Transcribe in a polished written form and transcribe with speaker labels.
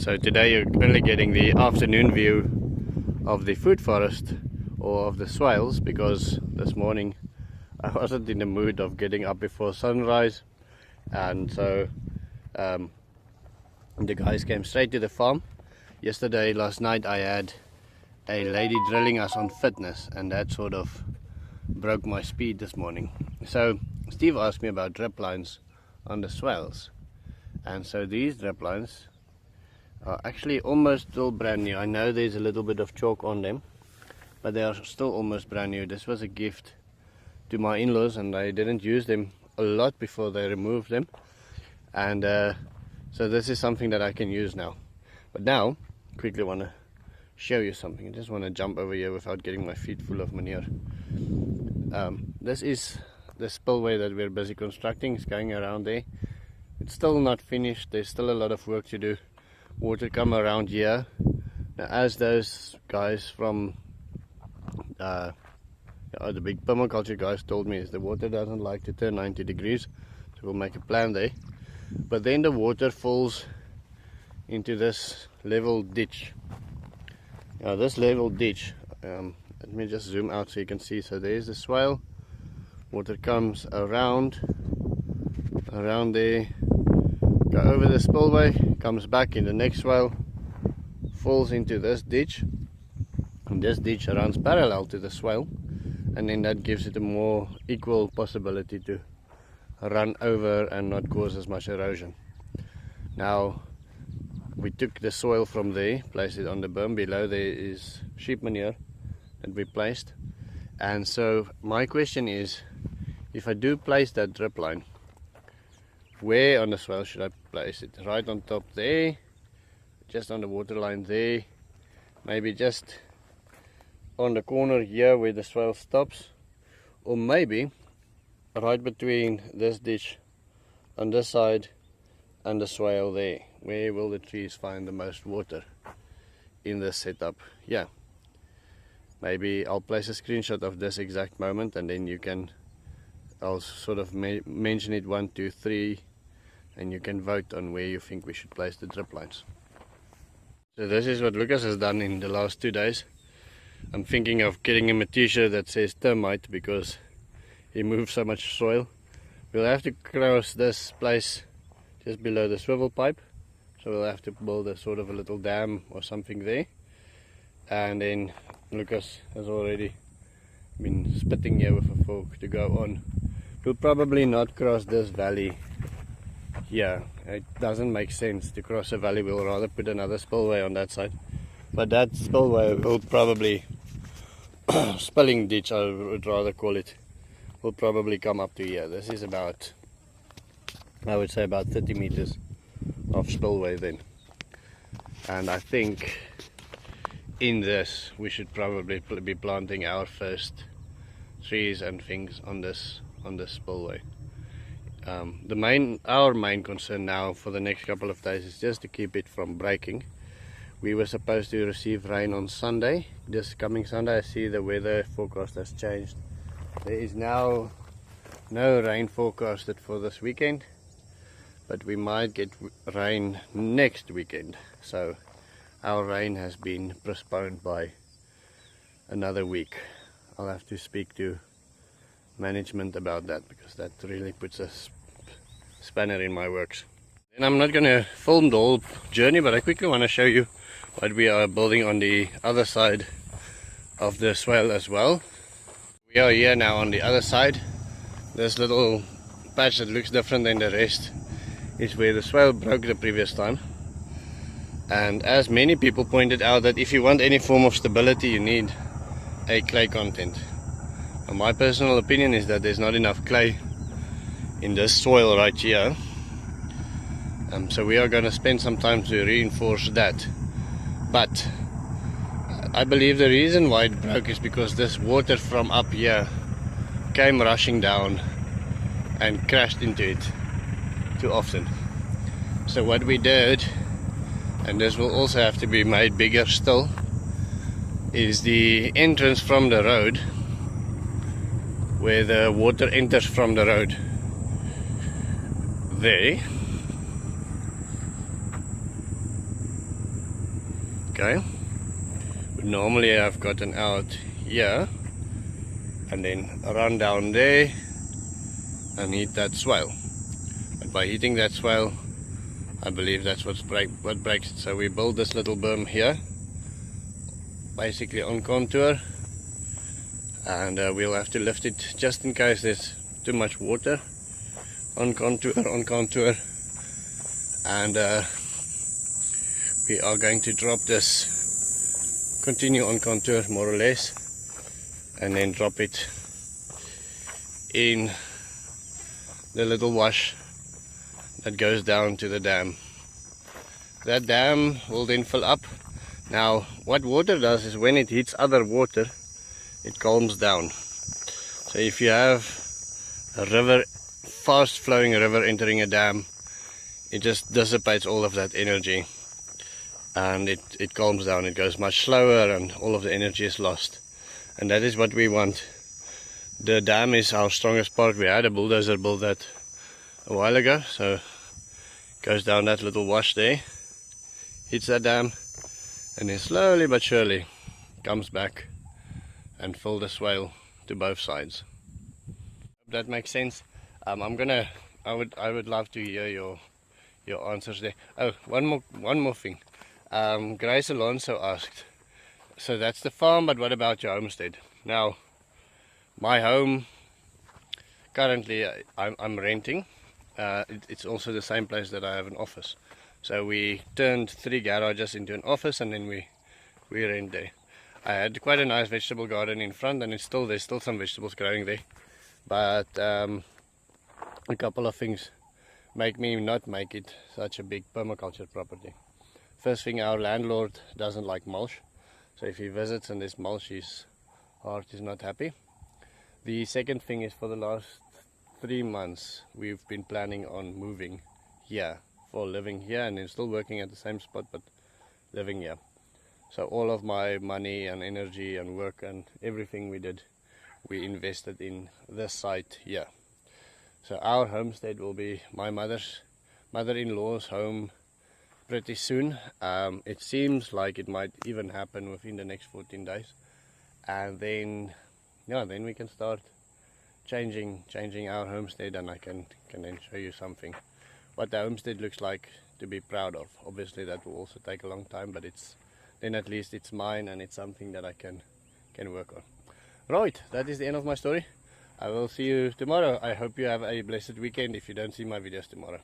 Speaker 1: So today you're only getting the afternoon view of the food forest or of the swales, because this morning I wasn't in the mood of getting up before sunrise, and so the guys came straight to the farm. Last night I had a lady drilling us on fitness, and that sort of broke my speed this morning. So Steve asked me about drip lines on the swales, and so these drip lines are actually almost still brand new. I know there's a little bit of chalk on them, but they are still almost brand new. This was a gift to my in-laws, and I didn't use them a lot before they removed them, and so this is something that I can use now. But now, quickly want to show you something. I just want to jump over here without getting my feet full of manure. This is the spillway that we're busy constructing. It's going around there. It's still not finished. There's still a lot of work to do. Water come around here. Now, as those guys from the big permaculture guys told me, is the water doesn't like to turn 90 degrees, so we'll make a plan there. But then the water falls into this level ditch. Now this level ditch, let me just zoom out so you can see. So there's the swale. Water comes around there, go over the spillway, comes back in the next swale, falls into this ditch, and this ditch runs parallel to the swale, and then that gives it a more equal possibility to run over and not cause as much erosion. Now we took the soil from there, placed it on the berm. Below there is sheep manure that we placed, and so my question is, if I do place that drip line, where on the swale should I place it? Right on top there, just on the water line there, maybe just on the corner here where the swale stops, or maybe right between this ditch on this side and the swale there. Where will the trees find the most water in this setup? Yeah, maybe I'll place a screenshot of this exact moment, and then you can, I'll sort of mention it 1, 2, 3, and you can vote on where you think we should place the drip lines. So this is what Lucas has done in the last 2 days. I'm thinking of getting him a t-shirt that says termite, because he moves so much soil. We'll have to cross this place just below the swivel pipe, so we'll have to build a sort of a little dam or something there. And then Lucas has already been spitting here with a fork to go on. We'll probably not cross this valley here. It doesn't make sense to cross a valley. We'll rather put another spillway on that side, but that spillway will probably spilling ditch, I would rather call it, will probably come up to here. This is about, I would say, about 30 meters of spillway then, and I think in this we should probably be planting our first trees and things on this spillway. Our main concern now for the next couple of days is just to keep it from breaking. We were supposed to receive rain on Sunday, this coming Sunday. I see the weather forecast has changed. There is now no rain forecasted for this weekend, but we might get rain next weekend. So our rain has been postponed by another week. I'll have to speak to management about that, because that really puts a spanner in my works. And I'm not going to film the whole journey, but I quickly want to show you what we are building on the other side of the swale as well. We are here now on the other side. This little patch that looks different than the rest is where the swale broke the previous time. And as many people pointed out, that if you want any form of stability, you need a clay content. And my personal opinion is that there's not enough clay in this soil right here. So we are going to spend some time to reinforce that. But I believe the reason why it broke is because this water from up here came rushing down and crashed into it too often. So what we did, and this will also have to be made bigger still, is the entrance from the road, where the water enters from the road there. Okay, normally I've gotten out here and then run down there and hit that swale, but by hitting that swale I believe that's what breaks it. So we build this little berm here, basically on contour, and we'll have to lift it just in case there's too much water. On contour, and we are going to drop this, continue on contour more or less, and then drop it in the little wash that goes down to the dam. That dam will then fill up. Now what water does is when it hits other water, it calms down. So if you have a river, fast flowing river entering a dam, it just dissipates all of that energy and it calms down. It goes much slower and all of the energy is lost, and that is what we want. The dam is our strongest part. We had a bulldozer build that a while ago, so it goes down that little wash there, hits that dam, and then slowly but surely comes back and fill the swale to both sides. Hope that makes sense. I would love to hear your answers there. Oh, one more thing. Grace Alonso asked, so that's the farm, but what about your homestead? Now, my home currently I'm renting. It's also the same place that I have an office. So we turned 3 garages into an office, and then we rent there. I had quite a nice vegetable garden in front, and there's still some vegetables growing there. But a couple of things make me not make it such a big permaculture property. First thing, our landlord doesn't like mulch. So if he visits and there's mulch, his heart is not happy. The second thing is, for the last 3 months we've been planning on moving here, for living here, and then still working at the same spot but living here. So all of my money and energy and work and everything we invested in this site here. So our homestead will be my mother-in-law's home pretty soon. It seems like it might even happen within the next 14 days, and then we can start changing our homestead, and I can then show you something what the homestead looks like to be proud of. Obviously that will also take a long time, but then at least it's mine and it's something that I can work on. Right, that is the end of my story. I will see you tomorrow. I hope you have a blessed weekend if you don't see my videos tomorrow.